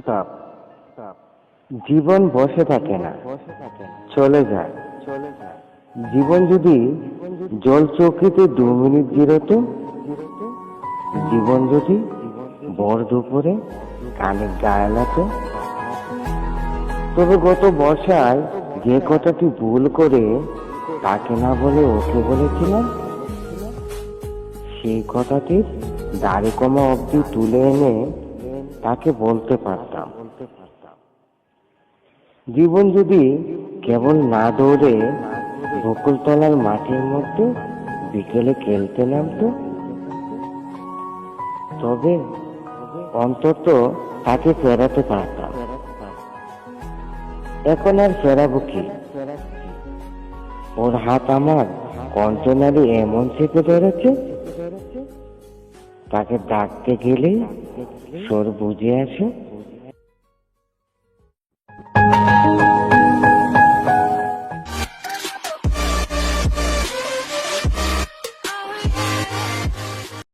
Stop. জীবন বসে থাকে না, চলে যায়। জীবন যদি জল চৌকিতে 2 মিনিট জিরোতো, জীবন যদি ভর দুপুরে কানের গায়ালাতো, তবে গত বর্ষায় যে কথাটি ভুল করে তাকে না বলে ওকে বলেছিলাম, সেই কথাটির দাড়ি কমা অবধি তুলে এনে তাকে বলতে পারতাম। জীবন যদি কেবল না দৌড়ে বকুলতলার মাঠের মধ্যে বিকেলে খেলতে নামতো, তবে অন্তত তাকে ফেরাতে পারতাম। এখন আর ফেরাবো কি? ওর হাত আমার কণ্ঠনালী এমন চেপে ধরেছে, তাকে ডাকতে গেলে স্বর বুঝে আসে।